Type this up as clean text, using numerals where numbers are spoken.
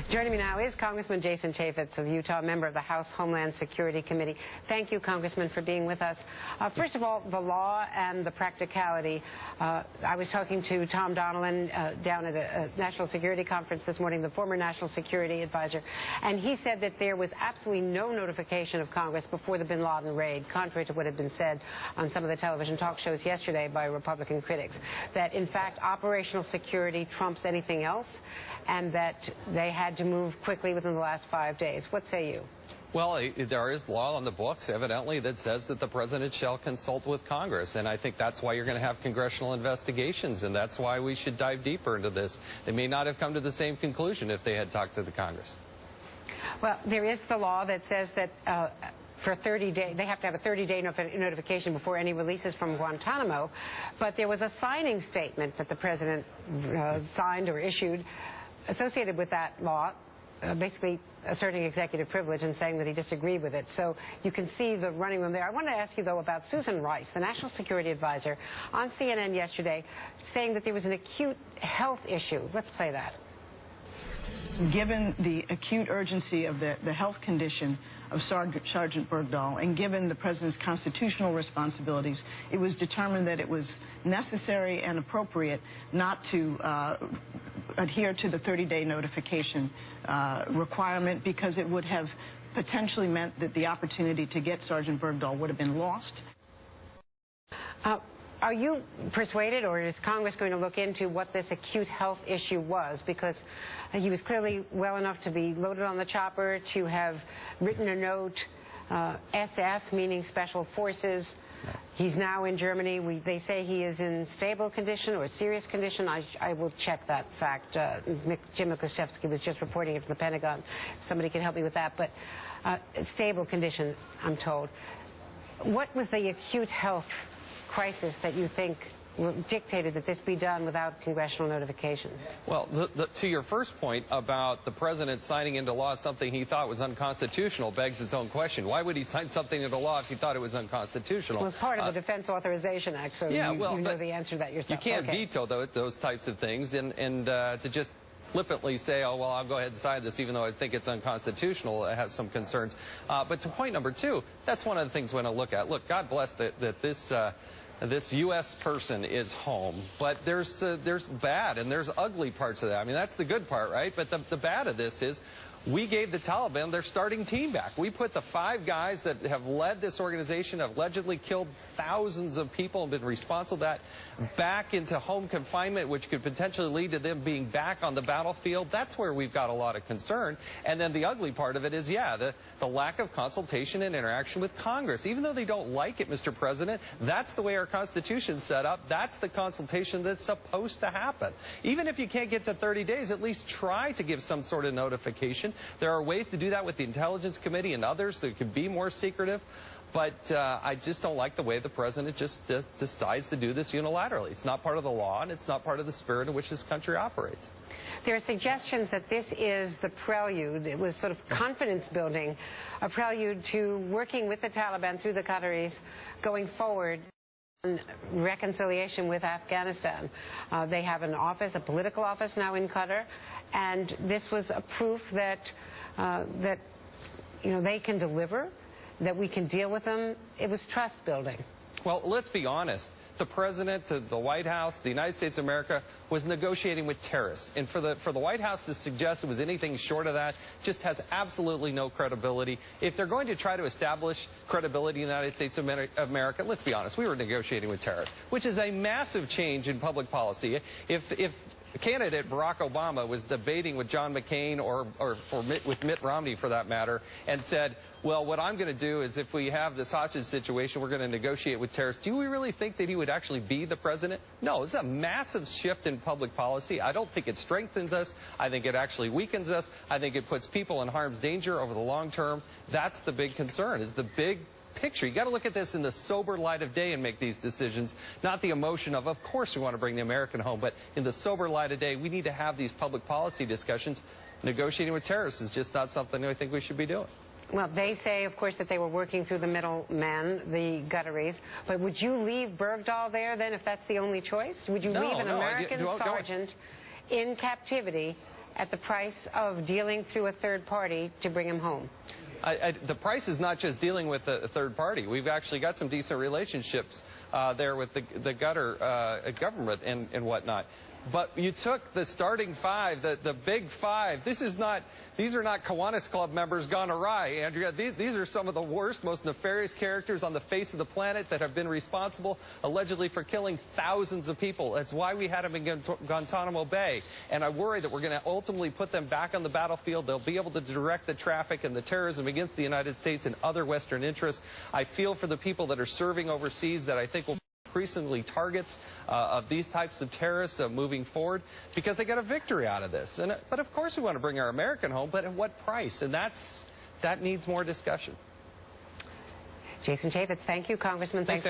Joining me now is Congressman Jason Chaffetz of Utah, member of the House Homeland Security Committee. Thank you, Congressman, for being with us. First of all, the law and the practicality. I was talking to Tom Donilon down at a national security conference this morning, the former national security advisor, and he said that there was absolutely no notification of Congress before the bin Laden raid, contrary to what had been said on some of the television talk shows yesterday by Republican critics, that in fact operational security trumps anything else, and that they had to move quickly within the last 5 days. What say you? Well, there is law on the books, evidently, that says that the president shall consult with Congress. And I think that's why you're going to have congressional investigations, and that's why we should dive deeper into this. They may not have come to the same conclusion if they had talked to the Congress. Well, there is the law that says that for 30 days, they have to have a 30-day notification before any releases from Guantanamo. But there was a signing statement that the president signed or issued associated with that law, basically asserting executive privilege and saying that he disagreed with it. So you can see the running room there. I want to ask you, though, about Susan Rice, the national security advisor, on CNN yesterday, saying that there was an acute health issue. Let's play that. Given the acute urgency of the health condition of Sergeant Bergdahl, and given the president's constitutional responsibilities, it was determined that it was necessary and appropriate not to adhere to the 30-day notification requirement, because it would have potentially meant that the opportunity to get Sergeant Bergdahl would have been lost. Are you persuaded, or is Congress going to look into what this acute health issue was? Because he was clearly well enough to be loaded on the chopper, to have written a note, SF, meaning Special Forces. He's now in Germany. They say he is in stable condition or serious condition. I will check that fact. Jim Miklaszewski was just reporting it from the Pentagon. Somebody can help me with that. But stable condition, I'm told. What was the acute health crisis that you think dictated that this be done without congressional notification? Well, to your first point about the president signing into law something he thought was unconstitutional begs its own question. Why would he sign something into law if he thought it was unconstitutional? Well, it's part of the Defense Authorization Act, so yeah, you know the answer to that yourself. You can't veto those types of things, and to just flippantly say, oh, well, I'll go ahead and sign this even though I think it's unconstitutional, it has some concerns. But to point number two, that's one of the things we're going to look at. Look, God bless that this U.S. person is home, but there's bad and there's ugly parts of that. I mean, that's the good part, right? But the bad of this is we gave the Taliban their starting team back. We put the 5 guys that have led this organization, have allegedly killed thousands of people and been responsible for that, back into home confinement, which could potentially lead to them being back on the battlefield. That's where we've got a lot of concern. And then the ugly part of it is, yeah, the lack of consultation and interaction with Congress. Even though they don't like it, Mr. President, that's the way our Constitution's set up. That's the consultation that's supposed to happen. Even if you can't get to 30 days, at least try to give some sort of notification. There are ways to do that with the Intelligence Committee and others that could be more secretive. But I just don't like the way the president just decides to do this unilaterally. It's not part of the law, and it's not part of the spirit in which this country operates. There are suggestions that this is the prelude. It was sort of confidence building, a prelude to working with the Taliban through the Qataris going forward on reconciliation with Afghanistan. They have an office, a political office now in Qatar, and this was a proof that they can deliver, that we can deal with them. It was trust building. Well, let's be honest. The president, the White House, the United States of America was negotiating with terrorists. And for the White House to suggest it was anything short of that just has absolutely no credibility. If they're going to try to establish credibility in the United States of America, let's be honest, we were negotiating with terrorists, which is a massive change in public policy. If candidate Barack Obama was debating with John McCain or with Mitt Romney, for that matter, and said, well, what I'm going to do is if we have this hostage situation, we're going to negotiate with terrorists. Do we really think that he would actually be the president? No, it's a massive shift in public policy. I don't think it strengthens us. I think it actually weakens us. I think it puts people in harm's danger over the long term. That's the big concern, is the big picture. You got to look at this in the sober light of day and make these decisions, not the emotion of course we want to bring the American home, but in the sober light of day, we need to have these public policy discussions. Negotiating with terrorists is just not something I think we should be doing. Well, they say, of course, that they were working through the middlemen, the Qataris. But would you leave Bergdahl there, then, if that's the only choice? Would you leave an American sergeant in captivity at the price of dealing through a third party to bring him home? The price is not just dealing with a third party. We've actually got some decent relationships there with the gutter government and whatnot. But you took the starting five, the big five. These are not Kiwanis Club members gone awry, Andrea. These are some of the worst, most nefarious characters on the face of the planet that have been responsible, allegedly, for killing thousands of people. That's why we had them in Guantanamo Bay. And I worry that we're going to ultimately put them back on the battlefield. They'll be able to direct the traffic and the terrorism against the United States and other Western interests. I feel for the people that are serving overseas that I think will increasingly targets of these types of terrorists moving forward, because they get a victory out of this. But of course we want to bring our American home, but at what price? And that needs more discussion. Jason Chaffetz, thank you, Congressman. Thanks.